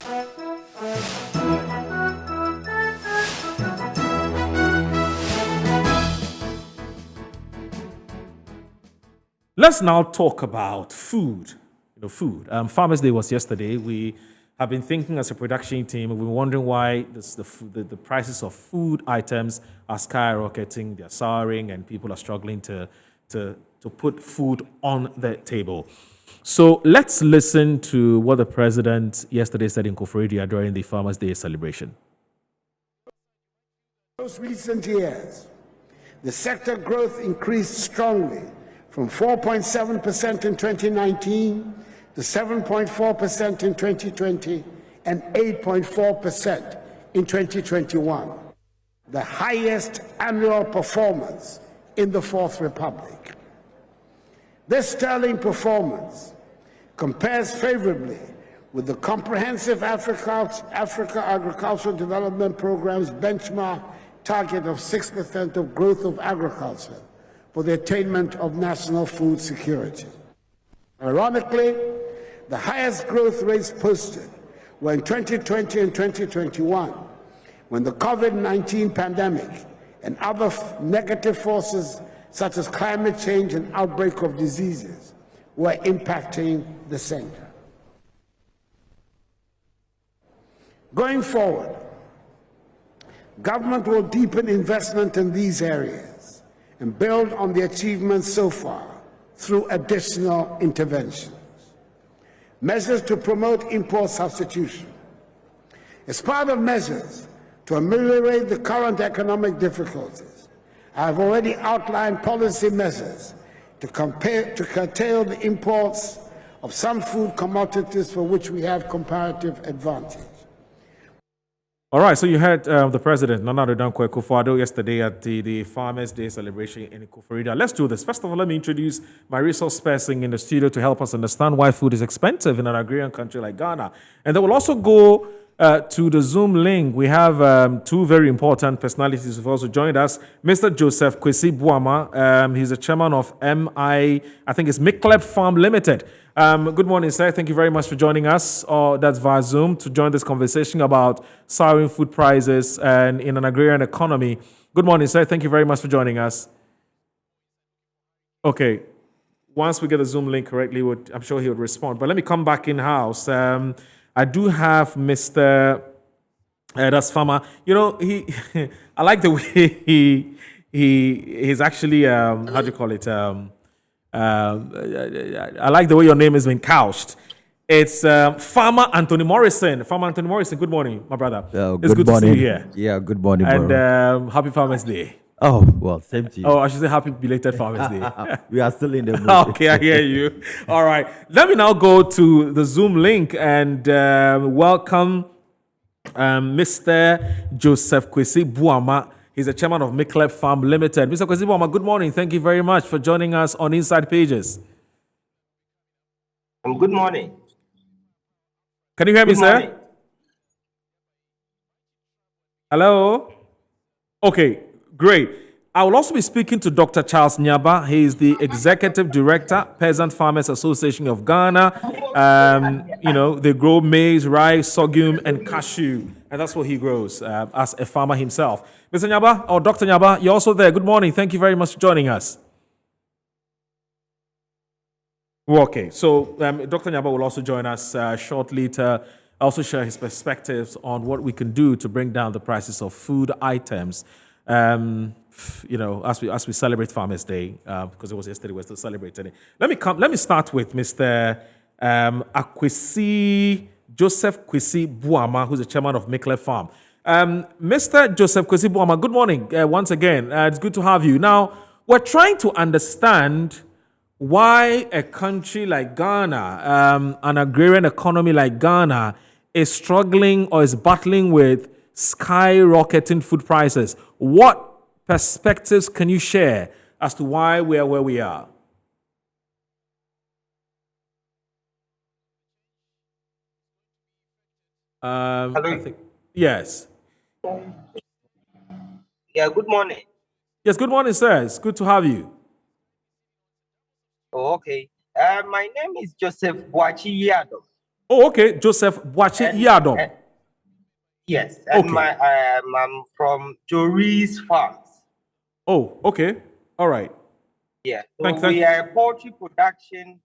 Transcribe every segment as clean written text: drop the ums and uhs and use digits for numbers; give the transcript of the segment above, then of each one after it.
Let's now talk about food. Food. Farmers' Day was yesterday. We have been thinking as a production team. We've been wondering why the prices of food items are skyrocketing, they're soaring, and people are struggling to put food on the table. So let's listen to what the president yesterday said in Koforidua during the Farmers' Day celebration. Most recent years, the sector growth increased strongly from 4.7% in 2019 to 7.4% in 2020 and 8.4% in 2021, the highest annual performance in the Fourth Republic. This sterling performance compares favorably with the Comprehensive Africa Agricultural Development Program's benchmark target of 6% of growth of agriculture for the attainment of national food security. Ironically, the highest growth rates posted were in 2020 and 2021, when the COVID-19 pandemic and other negative forces such as climate change and outbreak of diseases were impacting the sector. Going forward, government will deepen investment in these areas and build on the achievements so far through additional interventions. Measures to promote import substitution. As part of measures to ameliorate the current economic difficulties, I have already outlined policy measures to curtail the imports of some food commodities for which we have comparative advantage. All right, so you heard the president, Nana Addo Dankwa Akufo-Addo, yesterday at the Farmers' Day celebration in Koforidua. Let's do this. First of all, let me introduce my resource person in the studio to help us understand why food is expensive in an agrarian country like Ghana. And then we'll also go to the Zoom link. We have two very important personalities who've also joined us. Mr. Joseph Kwesi Buama, he's the chairman of I think it's Mickleb Farm Limited. Good morning, sir. Thank you very much for joining us. That's via Zoom to join this conversation about soaring food prices and in an agrarian economy. Good morning, sir. Thank you very much for joining us. Okay. Once we get the Zoom link correctly, I'm sure he would respond. But let me come back in-house. I do have Mr. Das Farmer. You know, I like the way he's actually, how do you call it? I like the way your name has been couched. It's Farmer Anthony Morrison. Farmer Anthony Morrison, good morning, my brother. It's good morning. to see you here. Yeah, good morning, bro. And happy Farmers Day. Oh, well, same to you. Oh, I should say happy belated Farmers Day. We are still in the mood. Okay, I hear you. All right. Let me now go to the Zoom link and welcome Mr. Joseph Kwesi Buama. He's the chairman of Mickleb Farm Limited. Mr. Kwesi Buama, good morning. Thank you very much for joining us on Inside Pages. Good morning. Can you hear me, sir? Hello? Okay, great. I will also be speaking to Dr. Charles Nyaba. He is the Executive Director, Peasant Farmers Association of Ghana. They grow maize, rice, sorghum, and cashew. And that's what he grows as a farmer himself. Mr. Nyaba, or Dr. Nyaba, you're also there. Good morning. Thank you very much for joining us. Okay, so Dr. Nyaba will also join us shortly to also share his perspectives on what we can do to bring down the prices of food items. As we celebrate Farmers Day, because it was yesterday, we're still celebrating it. Let me start with Mr. Joseph Kwesi Buama, who's the chairman of Mickleb Farm. Mr. Joseph Kwesi Buama, good morning once again. It's good to have you. Now, we're trying to understand why a country like Ghana, an agrarian economy like Ghana, is struggling or is battling with skyrocketing food prices. What perspectives can you share as to why we are where we are? Hello. I think, yes. Yeah, good morning. Yes, good morning, sir. It's good to have you. Oh, okay. My name is Joseph Boachi Yado. Oh, okay. Joseph Wachi Yadom. Yes, and Okay. I'm from Jory's Farms. Oh, okay. All right. Yeah, so Thank we you. are a poultry production,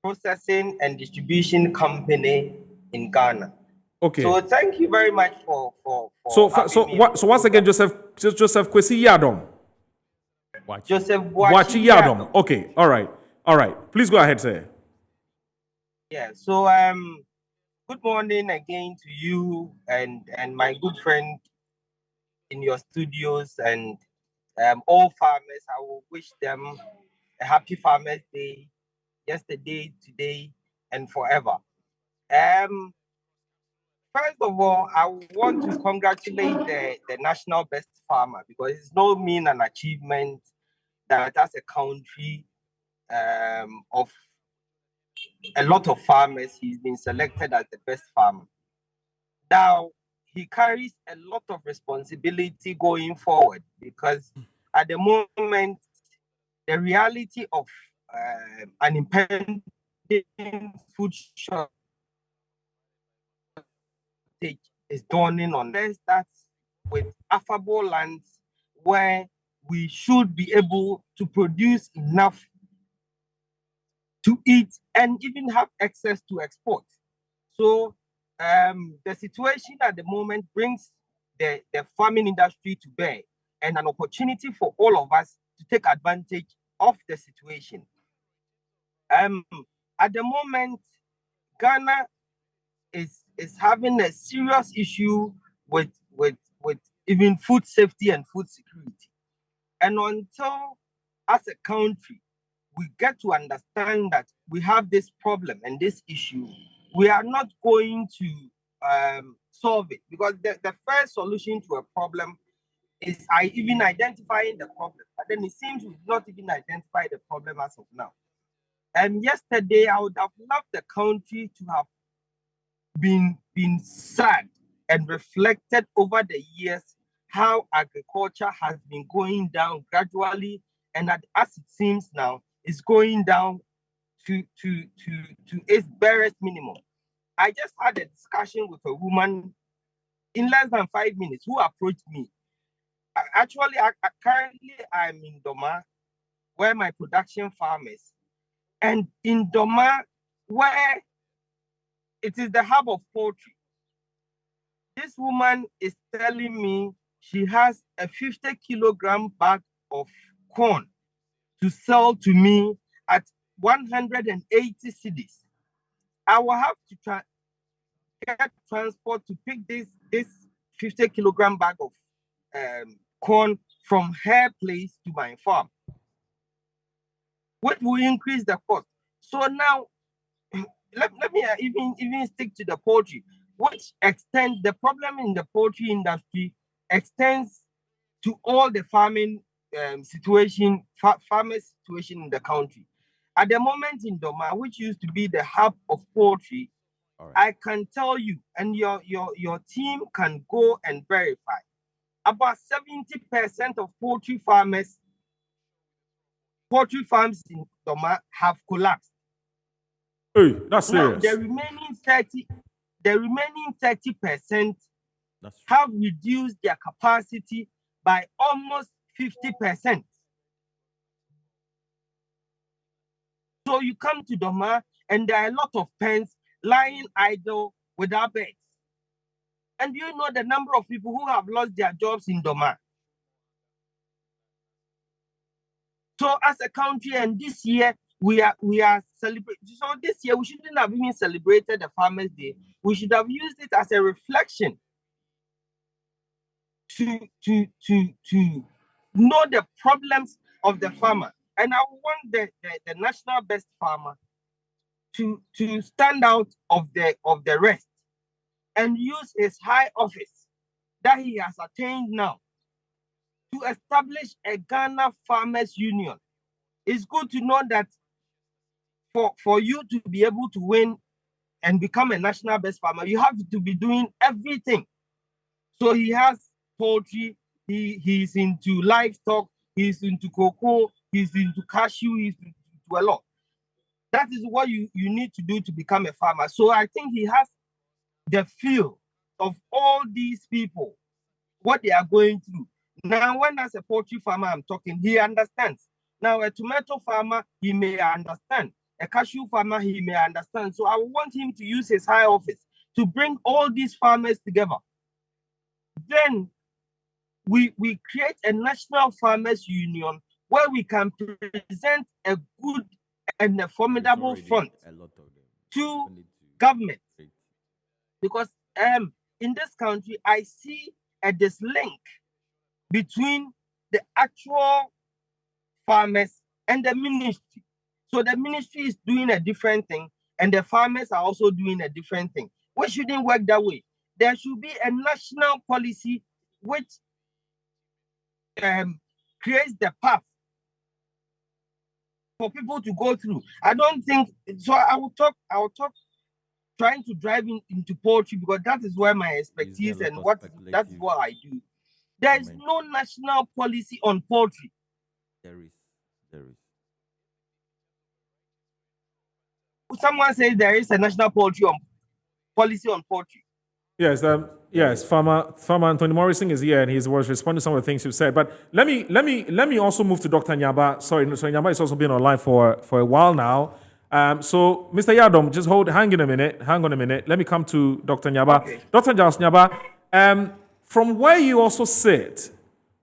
processing, and distribution company in Ghana. Okay. So thank you very much for So having me on the once again, program. Joseph Kwesi Yadom. Joseph Wachi Wachi Yadom. Yadom. Okay. All right. All right. Please go ahead, sir. Yeah, so good morning again to you and my good friend in your studios and all farmers. I will wish them a happy Farmers Day, yesterday, today, and forever. First of all, I want to congratulate the national best farmer because it's no mean an achievement that as a country of a lot of farmers, he's been selected as the best farmer. Now, he carries a lot of responsibility going forward because at the moment, the reality of an impending food shortage is dawning on us. That with affable lands where we should be able to produce enough to eat and even have access to export. So the situation at the moment brings the farming industry to bear and an opportunity for all of us to take advantage of the situation. At the moment, Ghana is having a serious issue with even food safety and food security. And until as a country we get to understand that we have this problem and this issue, we are not going to solve it because the first solution to a problem is even identifying the problem. But then it seems we did not even identify the problem as of now. And yesterday, I would have loved the country to have been sad and reflected over the years how agriculture has been going down gradually, and that, as it seems now, is going down to its barest minimum. I just had a discussion with a woman in less than 5 minutes who approached me. Actually, currently I'm in Doma, where my production farm is, and in Doma, where it is the hub of poultry. This woman is telling me she has a 50-kilogram bag of corn to sell to me at 180 cedis. I will have to get transport to pick this 50-kilogram bag of corn from her place to my farm, which will increase the cost. So now, let me even stick to the poultry, which extends the problem in the poultry industry extends to all the farming farmers situation in the country. At the moment in Doma, which used to be the hub of poultry, right, I can tell you, and your team can go and verify, about 70% of poultry farms in Doma have collapsed. Hey, that's serious. Now, the remaining 30% have reduced their capacity by almost 50%. So you come to Doma and there are a lot of pens lying idle without beds. And you know the number of people who have lost their jobs in Doma. So as a country, and this year we are celebrating. So this year we shouldn't have even celebrated the Farmers' Day. We should have used it as a reflection to know the problems of the farmer. And I want the national best farmer to stand out of the rest and use his high office that he has attained now to establish a Ghana Farmers Union. It's good to know that for you to be able to win and become a national best farmer, you have to be doing everything. So he has poultry, he's into livestock, he's into cocoa, he's into cashew, he's into a lot. That is what you need to do to become a farmer. So I think he has the feel of all these people, what they are going through. Now, when as a poultry farmer I'm talking, he understands. Now, a tomato farmer, he may understand. A cashew farmer, he may understand. So I want him to use his high office to bring all these farmers together. Then we create a national farmers union where we can present a good and a formidable front to government. Because in this country, I see a dislink between the actual farmers and the ministry. So the ministry is doing a different thing, and the farmers are also doing a different thing. We shouldn't work that way. There should be a national policy which creates the path for people to go through. I don't think so. I will talk trying to drive into poultry because that is where my expertise and that's what I do. There is no national policy on poultry. There is. Someone says there is a national policy on poultry. Yes, Farmer Anthony Morrison is here and he was responding to some of the things you've said. But let me also move to Dr. Nyaba. Sorry, Nyaba has also been online for a while now. So, Mr. Yadom, just hang on a minute. Let me come to Dr. Nyaba. Okay. Dr. Giles Nyaba, from where you also sit,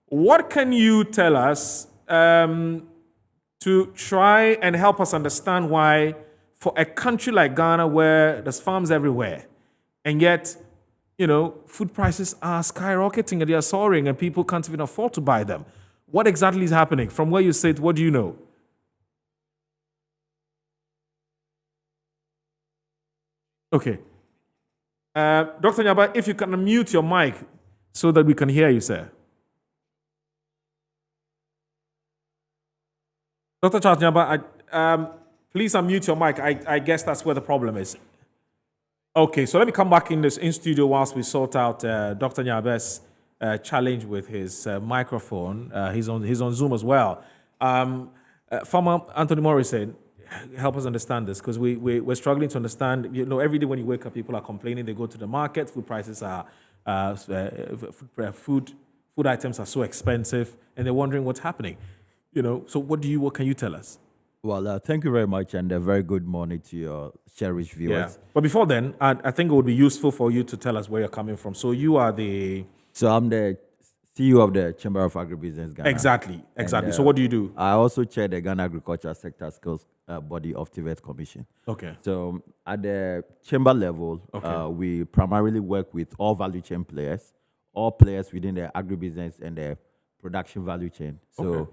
what can you tell us to try and help us understand why, for a country like Ghana where there's farms everywhere, and yet, food prices are skyrocketing and they are soaring and people can't even afford to buy them. What exactly is happening? From where you sit, what do you know? Okay. Dr. Nyaba, if you can unmute your mic so that we can hear you, sir. Dr. Charles Nyaba, please unmute your mic. I guess that's where the problem is. Okay, so let me come back in studio whilst we sort out Dr. Nyaba's challenge with his microphone. He's on Zoom as well. Farmer Anthony Morrison, help us understand this because we're struggling to understand. Every day when you wake up, people are complaining. They go to the market, food prices are food items are so expensive, and they're wondering what's happening. So what can you tell us? Well, thank you very much, and a very good morning to your cherished viewers. Yeah. But before then, I think it would be useful for you to tell us where you're coming from. So you are So I'm the CEO of the Chamber of Agribusiness Ghana. Exactly. And, So what do you do? I also chair the Ghana Agriculture Sector Skills Body of TVET Commission. Okay. So at the chamber level, we primarily work with all value chain players, all players within the agribusiness and the production value chain. So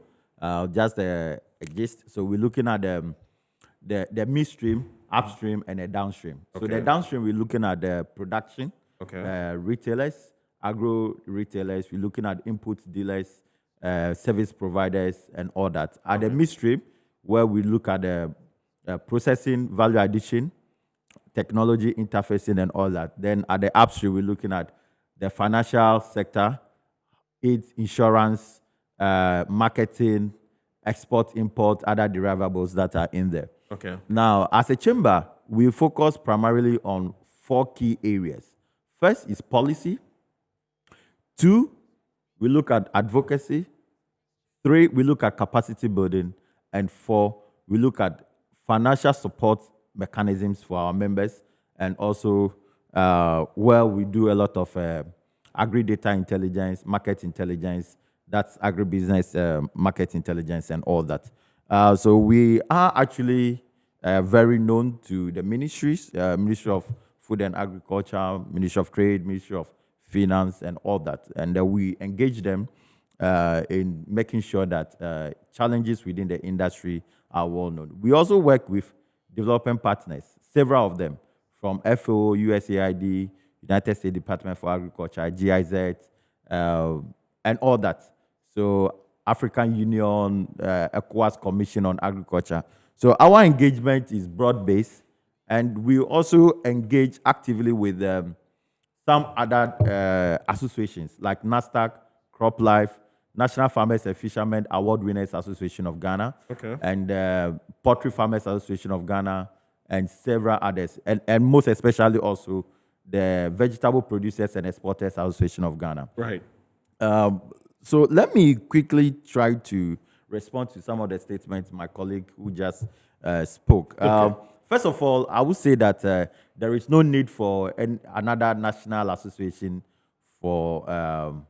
just a gist. So we're looking at the midstream, upstream, and the downstream. So the downstream, we're looking at the production, retailers, agro retailers. We're looking at input dealers, service providers, and all that. At the midstream, where we look at the processing, value addition, technology interfacing, and all that. Then at the upstream, we're looking at the financial sector, insurance, marketing, export, import, other derivables that are in there. Okay. Now, as a chamber, we focus primarily on 4 key areas. First is policy. 2, we look at advocacy. 3, we look at capacity building. And 4, we look at financial support mechanisms for our members, and also where we do a lot of agri-data intelligence, market intelligence, that's agribusiness market intelligence and all that. So we are actually very known to the ministries, Ministry of Food and Agriculture, Ministry of Trade, Ministry of Finance, and all that. And we engage them in making sure that challenges within the industry are well known. We also work with development partners, several of them, from FAO, USAID, United States Department for Agriculture, GIZ, and all that. So African Union, ECOWAS Commission on Agriculture. So our engagement is broad-based, and we also engage actively with some other associations like NASDAQ, CropLife, National Farmers and Fishermen Award Winners Association of Ghana, Okay. and Poultry Farmers Association of Ghana, and several others, and most especially also the Vegetable Producers and Exporters Association of Ghana. Right. So let me quickly try to respond to some of the statements my colleague who just spoke. First of all, I would say that there is no need for another national association for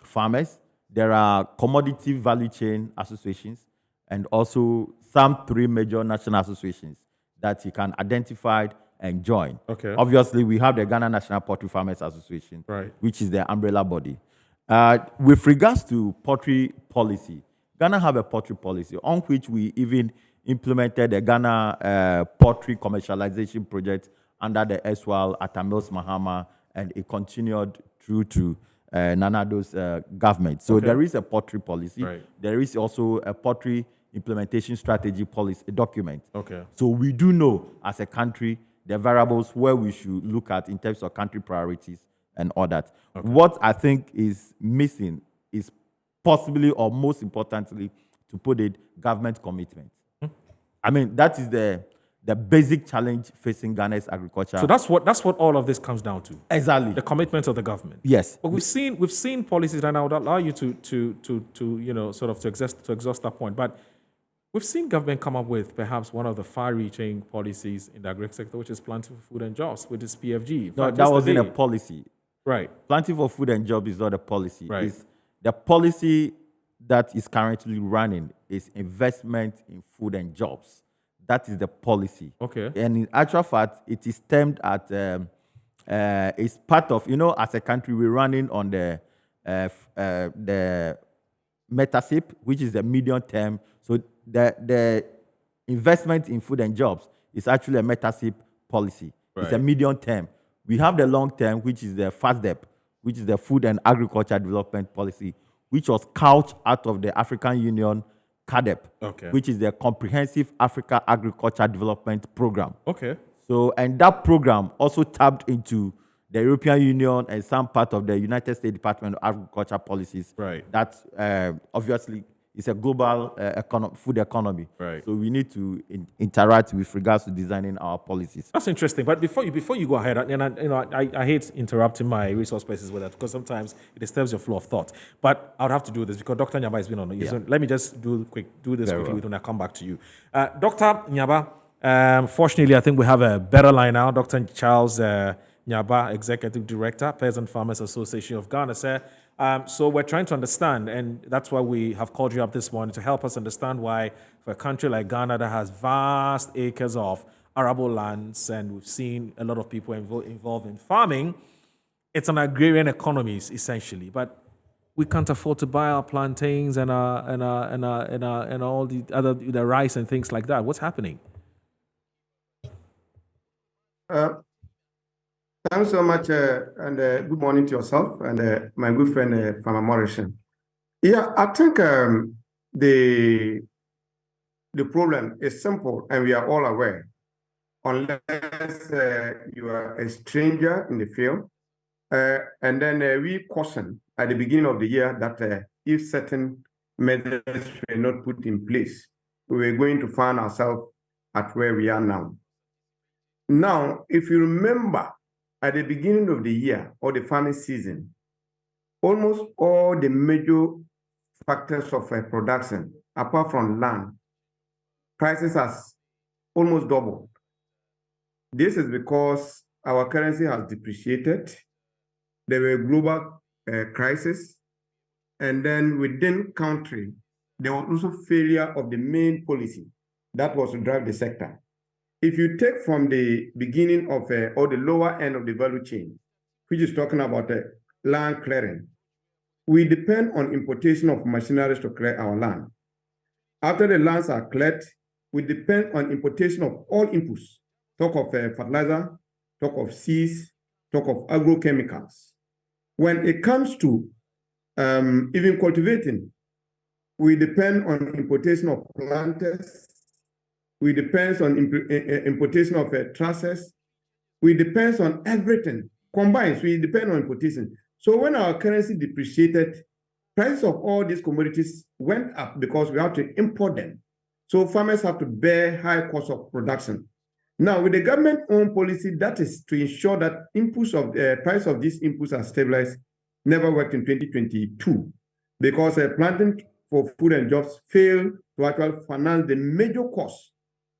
farmers. There are commodity value chain associations and also some 3 major national associations that you can identify and join. Okay. Obviously, we have the Ghana National Poultry Farmers Association, Right. which is the umbrella body. With regards to poultry policy, Ghana have a poultry policy on which we even implemented the Ghana poultry commercialization project under the SWAL at Mills Mahama, and it continued through to Nana Addo's government. So there is a poultry policy. Right. There is also a poultry implementation strategy policy document. Okay. So we do know as a country the variables where we should look at in terms of country priorities and all that. What I think is missing is possibly, or most importantly, to put it, government commitment. I mean, that is the basic challenge facing Ghana's agriculture. So that's what all of this comes down to. Exactly. The commitment of the government. Yes. But we've seen policies that now would allow you to sort of to exhaust that point. But we've seen government come up with perhaps one of the far-reaching policies in the agri sector, which is Planting for Food and Jobs, which is PFG. No, that wasn't a policy. Right. Planting for Food and Jobs is not a policy. Right. It's the policy that is currently running is investment in food and jobs. That is the policy. Okay. And in actual fact, it is termed at, it's part of, as a country, we're running on the METASIP, which is the medium term. So the investment in food and jobs is actually a METASIP policy. It's a Right. medium term. We have the long term, which is the FASDEP, which is the Food and Agriculture Development Policy, which was couched out of the African Union CADEP, Okay. which is the Comprehensive Africa Agriculture Development Program. Okay. So, and that program also tapped into the European Union and some part of the United States Department of Agriculture policies. Right. That obviously is a global food economy. Right. So we need to interact with regards to designing our policies. That's interesting. But before you go ahead, and I hate interrupting my resource persons with that because sometimes it disturbs your flow of thought. But I would have to do this because Dr. Nyaba has been on. Yeah. So let me just do this Very quickly well. when I come back to you. Dr. Nyaba, fortunately, I think we have a better line now. Dr. Charles Nyaba, Executive Director, Peasant Farmers Association of Ghana, sir. So we're trying to understand, and that's why we have called you up this morning to help us understand why, for a country like Ghana that has vast acres of arable lands, and we've seen a lot of people involved in farming, it's an agrarian economy essentially. But we can't afford to buy our plantains and all the other the rice and things like that. What's happening? Thanks so much, and good morning to yourself and my good friend, Farmer Morrison. Yeah, I think the problem is simple, and we are all aware. Unless you are a stranger in the field, and then we caution at the beginning of the year that if certain measures were not put in place, we were going to find ourselves at where we are now. Now, if you remember, at the beginning of the year or the farming season, almost all the major factors of production, apart from land, prices has almost doubled. This is because our currency has depreciated. There were global crises, and then within country, there was also failure of the main policy that was to drive the sector. If you take from the beginning of or the lower end of the value chain, which is talking about land clearing, we depend on importation of machineries to clear our land. After the lands are cleared, we depend on importation of all inputs. Talk of fertilizer, talk of seeds, talk of agrochemicals. When it comes to even cultivating, we depend on importation of planters. We depend on importation of trusses. We depend on everything combined. So we depend on importation. So when our currency depreciated, price of all these commodities went up because we have to import them. So farmers have to bear high cost of production. Now, with the government-owned policy, that is to ensure that inputs of price of these inputs are stabilized, never worked in 2022 because planting for food and jobs failed to actually finance the major cost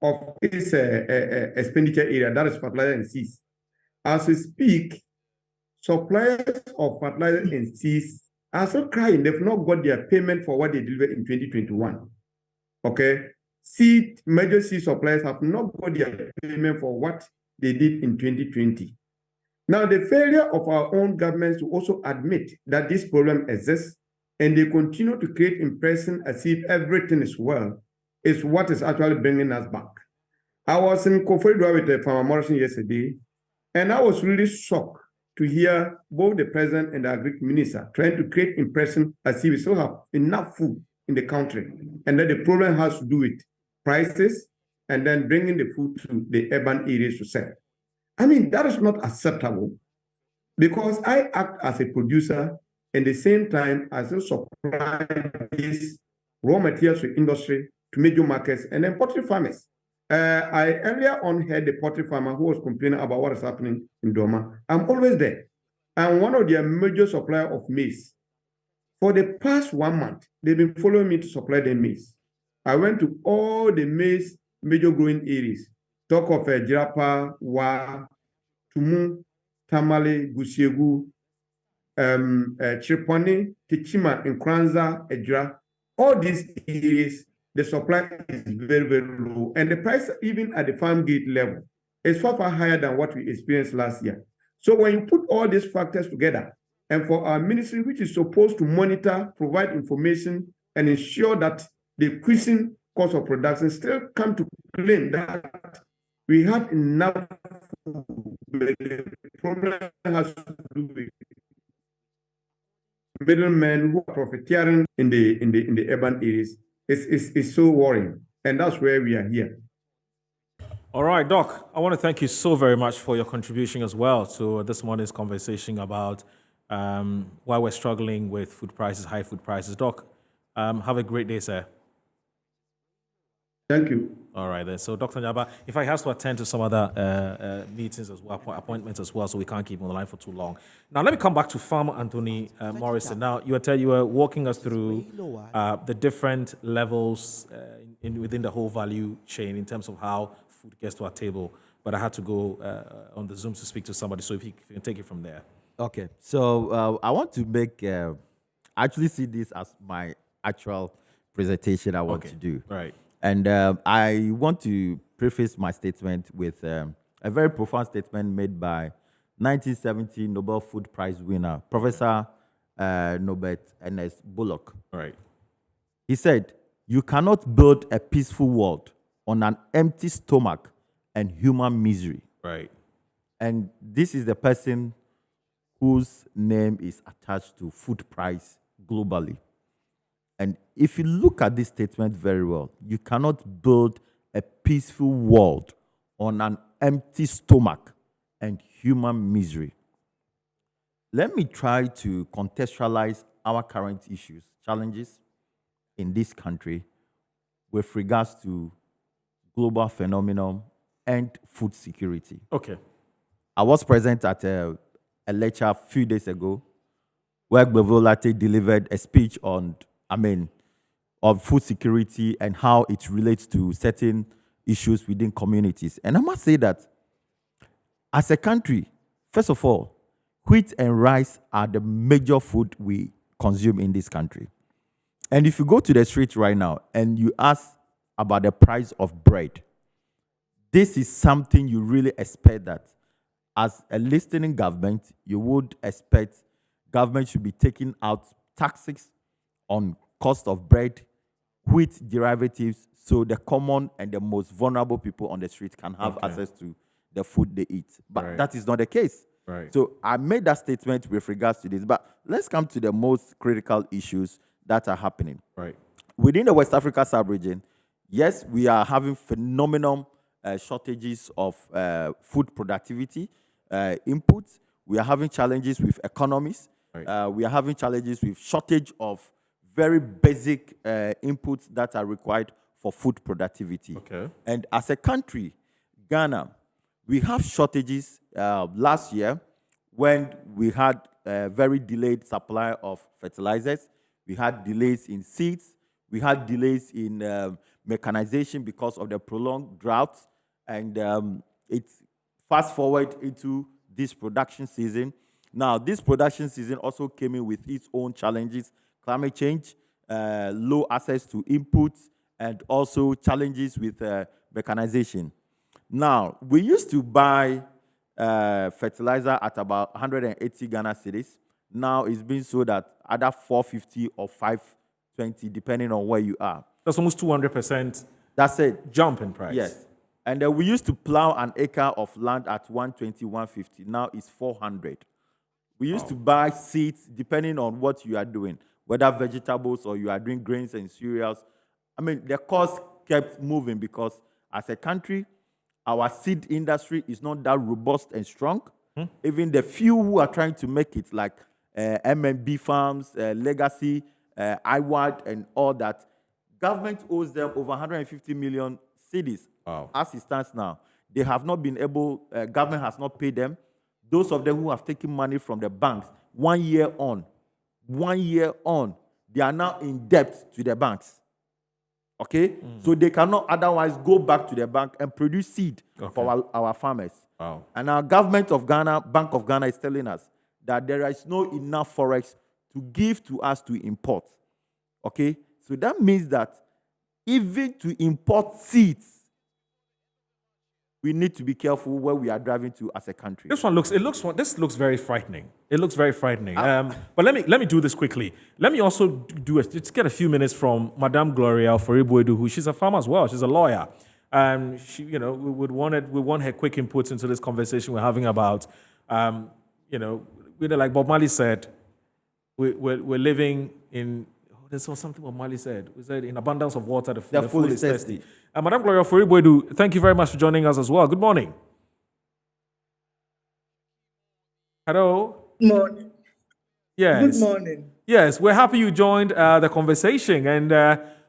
of its expenditure area, that is fertilizer and seeds. As we speak, suppliers of fertilizer and seeds are still crying. They've not got their payment for what they delivered in 2021. Okay? Major seed suppliers have not got their payment for what they did in 2020. Now, the failure of our own governments to also admit that this problem exists and they continue to create impression as if everything is well is what is actually bringing us back. I was in Koforidua with Farmer Morrison yesterday, and I was really shocked to hear both the president and the agri minister trying to create impression as if we still have enough food in the country, and that the problem has to do with prices and then bringing the food to the urban areas to sell. I mean, that is not acceptable because I act as a producer and at the same time I still supply these raw materials to industry, to major markets, and then poultry farmers. I earlier on heard the poultry farmer who was complaining about what is happening in Doma. I'm always there. I'm one of their major supplier of maize. For the past 1 month, they've been following me to supply them maize. I went to all the maize major growing areas. Talk of Jirapa, Wa, Tumu, Tamale, Gusiegu, Chirpone, Tichima, Nkranza, Ejra. All these areas, the supply is very, very low. And the price, even at the farm gate level, is far, far higher than what we experienced last year. So when you put all these factors together, and for our ministry, which is supposed to monitor, provide information, and ensure that the increasing cost of production still come to claim that we have enough food, but the problem has to do with middlemen who are profiteering in the urban areas. It's so worrying, and that's where we are here. All right, Doc, I want to thank you so very much for your contribution as well to this morning's conversation about why we're struggling with food prices, high food prices. Doc, have a great day, sir. Thank you. All right, then. So, Dr. Nyaba, if I have to attend to some other meetings as well, appointments as well, so we can't keep him on the line for too long. Now, let me come back to Farmer Anthony Morrison. Now, you were walking us through the different levels within the whole value chain in terms of how food gets to our table. But I had to go on the Zoom to speak to somebody, so if you can take it from there. Okay, so I want to make, actually see this as my actual presentation I want to do. Right. And I want to preface my statement with a very profound statement made by 1970 Nobel Food Prize winner, Professor Norbert Ernest Bullock. Right. He said, "You cannot build a peaceful world on an empty stomach and human misery." Right. And this is the person whose name is attached to food price globally. And if you look at this statement very well, you cannot build a peaceful world on an empty stomach and human misery. Let me try to contextualize our current issues, challenges in this country with regards to global phenomenon and food security. Okay. I was present at a lecture a few days ago where Gbevolate delivered a speech on food security and how it relates to certain issues within communities. And I must say that as a country, first of all, wheat and rice are the major food we consume in this country. And if you go to the street right now and you ask about the price of bread, this is something you really expect that as a listening government, you would expect government should be taking out taxes on cost of bread, wheat derivatives, so the common and the most vulnerable people on the street can have access to the food they eat. But that is not the case. Right. So I made that statement with regards to this. But let's come to the most critical issues that are happening. Right. Within the West Africa sub-region, yes, we are having phenomenal shortages of food productivity inputs. We are having challenges with economies. Right. We are having challenges with shortage of very basic inputs that are required for food productivity. Okay. And as a country, Ghana, we have shortages last year when we had very delayed supply of fertilizers. We had delays in seeds. We had delays in mechanization because of the prolonged drought. And it's fast forward into this production season. Now, this production season also came in with its own challenges: climate change, low access to inputs, and also challenges with mechanization. Now, we used to buy fertilizer at about 180 Ghana cedis. Now it's being sold at either 450 or 520, depending on where you are. That's almost 200% That's it. jump in price. Yes. And we used to plow an acre of land at 120, 150. Now it's 400. We used to buy seeds depending on what you are doing, whether vegetables or you are doing grains and cereals. I mean, the cost kept moving because as a country, our seed industry is not that robust and strong. Even the few who are trying to make it, like MMB Farms, Legacy, IWAD, and all that, government owes them over 150 million cedis. Wow. As it stands now. They have not been able, government has not paid them. Those of them who have taken money from the banks 1 year on, they are now in debt to the banks. Okay? So they cannot otherwise go back to the bank and produce seed for our farmers. Wow. And our government of Ghana, Bank of Ghana, is telling us that there is no enough forex to give to us to import. Okay? So that means that even to import seeds, we need to be careful where we are driving to as a country. This looks very frightening. It looks very frightening. But let me do this quickly. Let me also let's get a few minutes from Madame Gloria Foriboedu, who she's a farmer as well. She's a lawyer. She, we want her quick inputs into this conversation we're having about, like Bob Marley said, we're living in. There's something what Marley said. We said, in abundance of water, the fool is thirsty. Madame Gloria Foriboedu, thank you very much for joining us as well. Good morning. Hello. Morning. Yes. Good morning. Yes, we're happy you joined the conversation. And,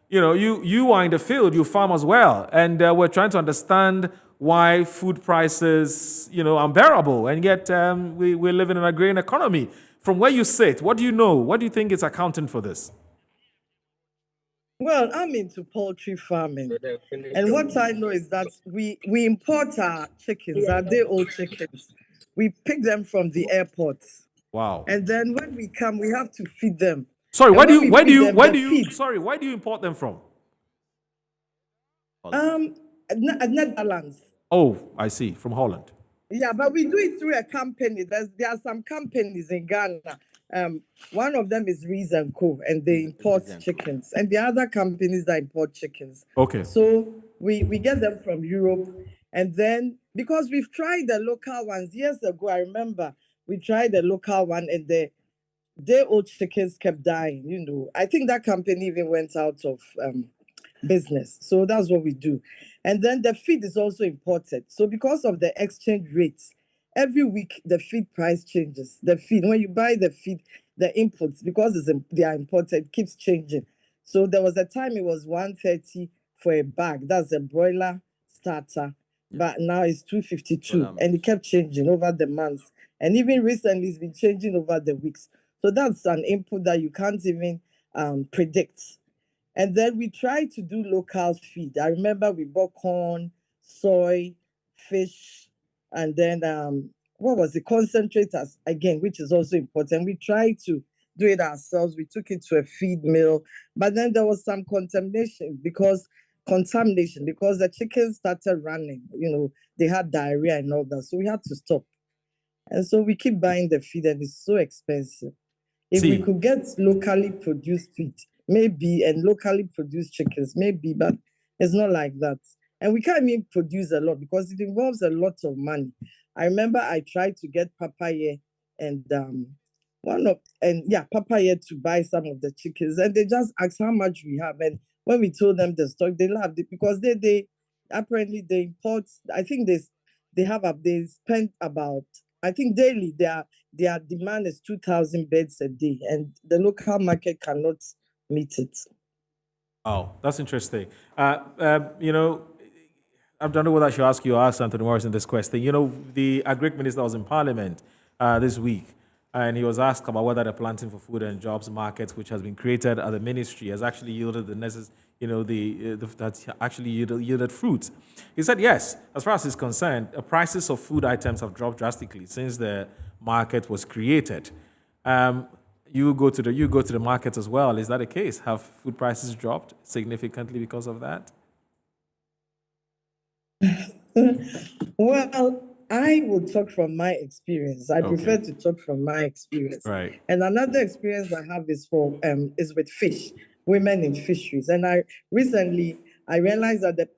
you are in the field, you farm as well. And we're trying to understand why food prices, are unbearable. And yet we live in an agrarian economy. From where you sit, what do you know? What do you think is accounting for this? Well, I'm into poultry farming. And what I know is that we import our chickens, our day-old chickens. We pick them from the airport. Wow. And then when we come, we have to feed them. Sorry, And why do when we feed them, the feed- why do you import them from? Netherlands. Oh, I see, from Holland. Yeah, but we do it through a company. There are some companies in Ghana. One of them is Rees & Co. and they import chickens. And the other companies that import chickens. Okay. So we get them from Europe. And then, because we've tried the local ones years ago, I remember we tried the local one and the day-old chickens kept dying. I think that company even went out of business. So that's what we do. And then the feed is also imported. So because of the exchange rates, every week the feed price changes. The feed, when you buy the feed, the inputs, because they are imported, keeps changing. So there was a time it was 130 for a bag. That's a broiler starter. But now it's 252. And it kept changing over the months. And even recently, it's been changing over the weeks. So that's an input that you can't even predict. And then we tried to do local feed. I remember we bought corn, soy, fish, and then what was it? Concentrators again, which is also important. We tried to do it ourselves. We took it to a feed mill, but then there was some contamination because the chickens started running. They had diarrhea and all that, so we had to stop. And so we keep buying the feed, and it's so expensive. If we could get locally produced feed, maybe, and locally produced chickens, maybe, but it's not like that. And we can't even produce a lot because it involves a lot of money. I remember I tried to get papaya and papaya to buy some of the chickens, and they just asked how much we have. And when we told them the stock, they laughed because they apparently they import. I think they spend about, I think daily their demand is 2,000 beds a day, and the local market cannot meet it. Oh, that's interesting. I don't know whether I should ask you or ask Anthony Morrison this question. The Agric Minister was in Parliament this week, and he was asked about whether the Planting for Food and Jobs market, which has been created at the ministry, has actually yielded the necessary, that's actually yielded fruit. He said yes. As far as he's concerned, the prices of food items have dropped drastically since the market was created. You go to the market as well. Is that the case? Have food prices dropped significantly because of that? Well, I would talk from my experience. I prefer to talk from my experience. Right. And another experience I have is with fish, women in fisheries. And I realized that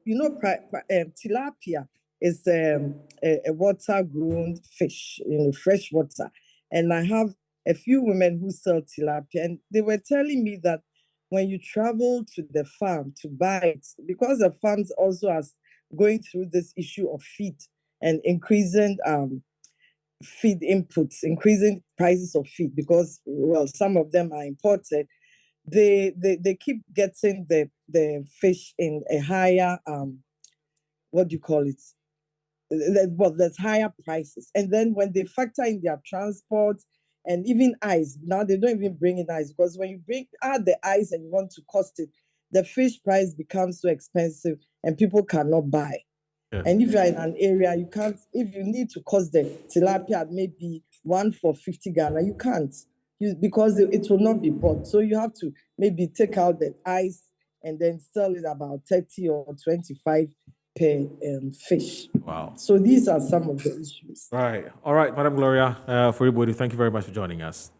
tilapia is a water-grown fish, fresh water. And I have a few women who sell tilapia, and they were telling me that when you travel to the farm to buy it, because the farms also are going through this issue of feed and increasing feed inputs, increasing prices of feed, because some of them are imported. They keep getting the fish in a higher what do you call it? There's higher prices, and then when they factor in their transport and even ice, now they don't even bring in ice, because when you add the ice and you want to cost it, the fish price becomes so expensive and people cannot buy. Yeah. And if you're in an area, you can't, if you need to cost the tilapia at maybe 1 for 50 Ghana, you can't, because it will not be bought. So you have to maybe take out the ice and then sell it about 30 or 25 per fish. Wow. So these are some of the issues. Right. All right, Madam Gloria, for everybody, thank you very much for joining us.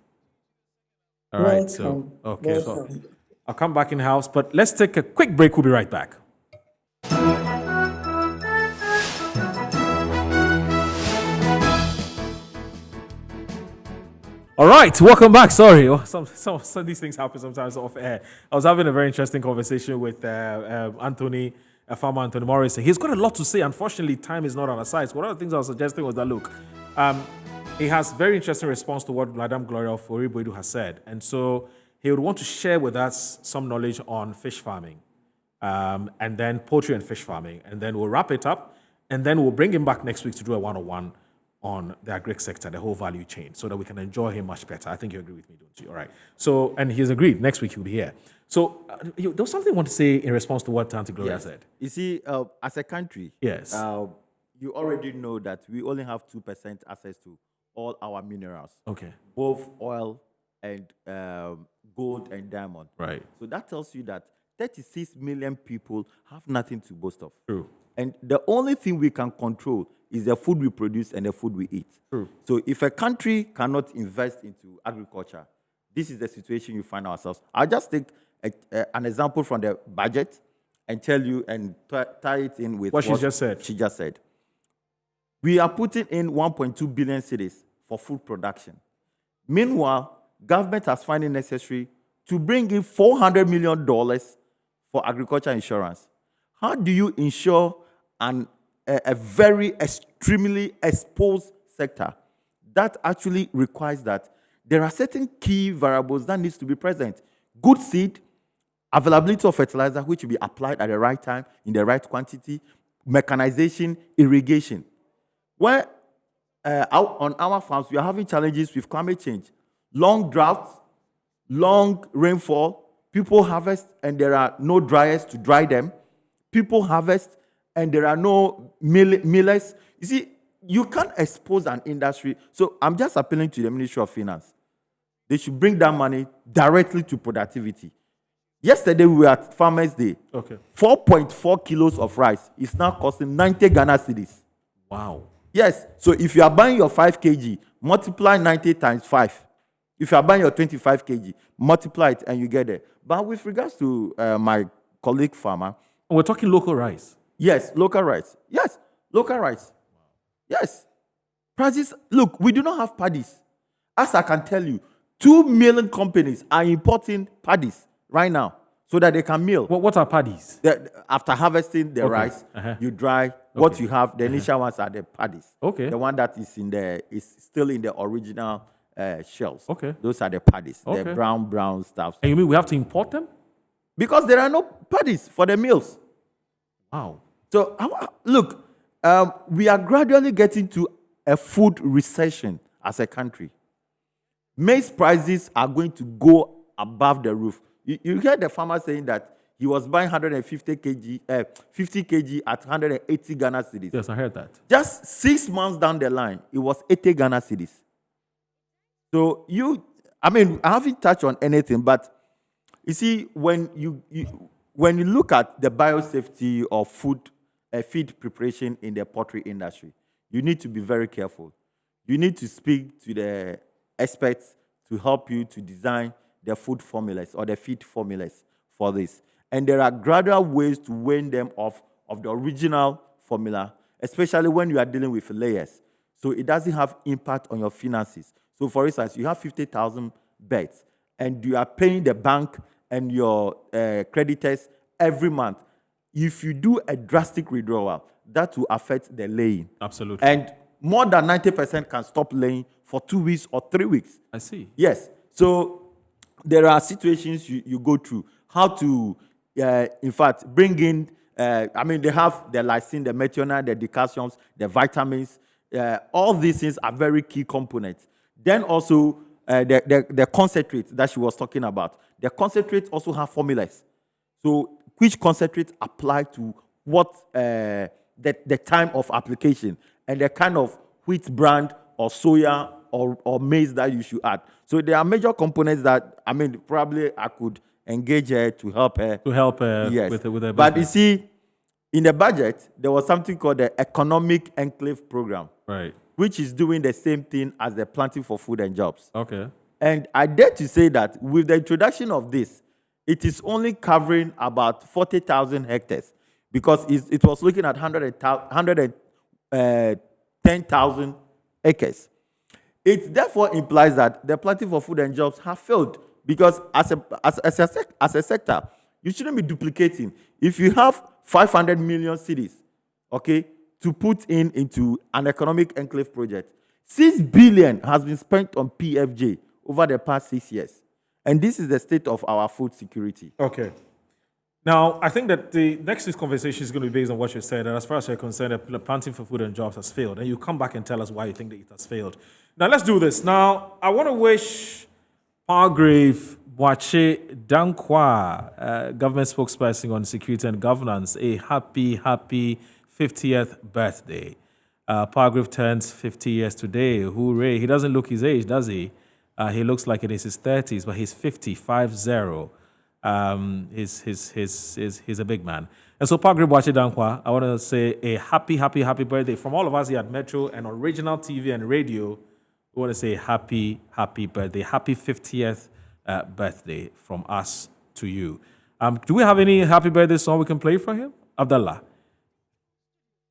All right. Welcome. So, okay. Welcome. So I'll come back in house, but let's take a quick break. We'll be right back. All right, welcome back. Sorry, some of these things happen sometimes off air. I was having a very interesting conversation with Farmer Anthony Morrison. He's got a lot to say. Unfortunately, time is not on our side. So one of the things I was suggesting was that, look, he has very interesting response to what Madame Gloria Ofori-Boadu has said. And so he would want to share with us some knowledge on fish farming, and then poultry and fish farming. And then we'll wrap it up, and then we'll bring him back next week to do a one-on-one on the agri sector, the whole value chain, so that we can enjoy him much better. I think you agree with me, don't you? All right. So, and he's agreed. Next week he'll be here. So, there was something I want to say in response to what Auntie Gloria said. You see, as a country, yes, you already know that we only have 2% access to all our minerals. Okay. Both oil and gold and diamond. Right. So that tells you that 36 million people have nothing to boast of. True. And the only thing we can control is the food we produce and the food we eat. True. So if a country cannot invest into agriculture, this is the situation you find ourselves. I'll just take an example from the budget and tell you and tie it in with what she just said. She just said. We are putting in 1.2 billion cedis for food production. Meanwhile, government has found it necessary to bring in $400 million for agriculture insurance. How do you insure a very extremely exposed sector? That actually requires that there are certain key variables that needs to be present. Good seed, availability of fertilizer, which will be applied at the right time, in the right quantity, mechanization, irrigation. Where on our farms, we are having challenges with climate change. Long droughts, long rainfall, people harvest and there are no dryers to dry them. People harvest and there are no millers. You see, you can't expose an industry. So I'm just appealing to the Ministry of Finance. They should bring that money directly to productivity. Yesterday, we were at Farmers' Day. Okay. 4.4 kilos of rice is now costing 90 Ghana cedis. Wow. Yes. So if you are buying your 5 kg, multiply 90 times 5. If you are buying your 25 kg, multiply it and you get it. But with regards to my colleague farmer, we're talking local rice. Yes, local rice. Yes, local rice. Yes. Prices, look, we do not have paddies. As I can tell you, 2 million companies are importing paddies right now so that they can mill. What are paddies? After harvesting the Okay. rice, Uh-huh. you dry. What you have, the initial ones are the paddies. Okay. The one that is still in the original shells. Okay. Those are the paddies, Okay. the brown stuff. And you mean we have to import them? Because there are no paddies for the mills. Wow. So look, we are gradually getting to a food recession as a country. Maize prices are going to go above the roof. You heard the farmer saying that he was buying 150 kg, 50 kg at 180 Ghana cedis. Yes, I heard that. Just 6 months down the line, it was 80 Ghana cedis. So I haven't touched on anything, but you see, when you look at the biosafety of feed preparation in the poultry industry, you need to be very careful. You need to speak to the experts to help you to design the food formulas or the feed formulas for this. And there are gradual ways to wean them off of the original formula, especially when you are dealing with layers. So it doesn't have impact on your finances. So for instance, you have 50,000 birds and you are paying the bank and your creditors every month. If you do a drastic withdrawal, that will affect the laying. Absolutely. And more than 90% can stop laying for 2 weeks or 3 weeks. I see. Yes. So there are situations you go through. How to, in fact, bring in, they have the lysine, the methionine, the decalciums, the vitamins. All these things are very key components. Then also the concentrates that she was talking about. The concentrates also have formulas. So which concentrates apply to what the time of application and the kind of wheat brand or soya or maize that you should add. So there are major components that probably I could engage her to help her. Yes. with her But you business. see, in the budget, there was something called the Economic Enclave Program, Right. which is doing the same thing as the Planting for Food and Jobs. Okay. And I dare to say that with the introduction of this, it is only covering about 40,000 hectares because it was looking at 110,000 acres. It therefore implies that the Planting for Food and Jobs have failed because as a sector, you shouldn't be duplicating. If you have 500 million cities, okay, to put into an economic enclave project, 6 billion has been spent on PFJ over the past 6 years. And this is the state of our food security. Okay. Now, I think that the next week's conversation is going to be based on what you said. And as far as you're concerned, the Planting for Food and Jobs has failed. And you come back and tell us why you think that it has failed. Now, let's do this. Now, I want to wish Palgrave Boache Dankwa, government spokesperson on security and governance, a happy 50th birthday. Palgrave turns 50 years today. Hooray. He doesn't look his age, does he? He looks like it is his 30s, but he's 50, 50. He's a big man. And so, Palgrave Boache Dankwa, I want to say a happy birthday from all of us here at Metro and Original TV and Radio. We want to say happy birthday, happy 50th birthday from us to you. Do we have any happy birthday song we can play for him? Abdullah?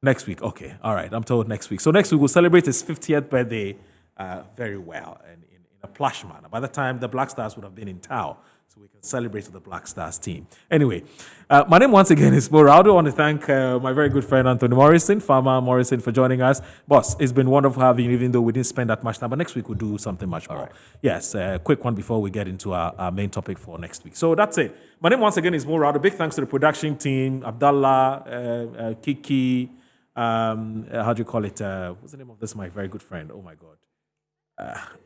Next week, okay. All right, I'm told next week. So next week we'll celebrate his 50th birthday very well and in a plush manner. By the time the Black Stars would have been in town, so we can celebrate with the Black Stars team. Anyway, my name once again is Moraldo. I want to thank my very good friend Anthony Morrison, Farmer Morrison, for joining us. Boss, it's been wonderful having you, even though we didn't spend that much time. But next week we'll do something much more. Right. Yes, a quick one before we get into our main topic for next week. So that's it. My name once again is Moraldo. Big thanks to the production team, Abdallah, Kiki, how do you call it? What's the name of this? My very good friend. Oh my God.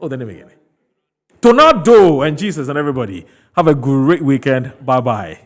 The name again. Tornado and Jesus and everybody. Have a great weekend. Bye bye.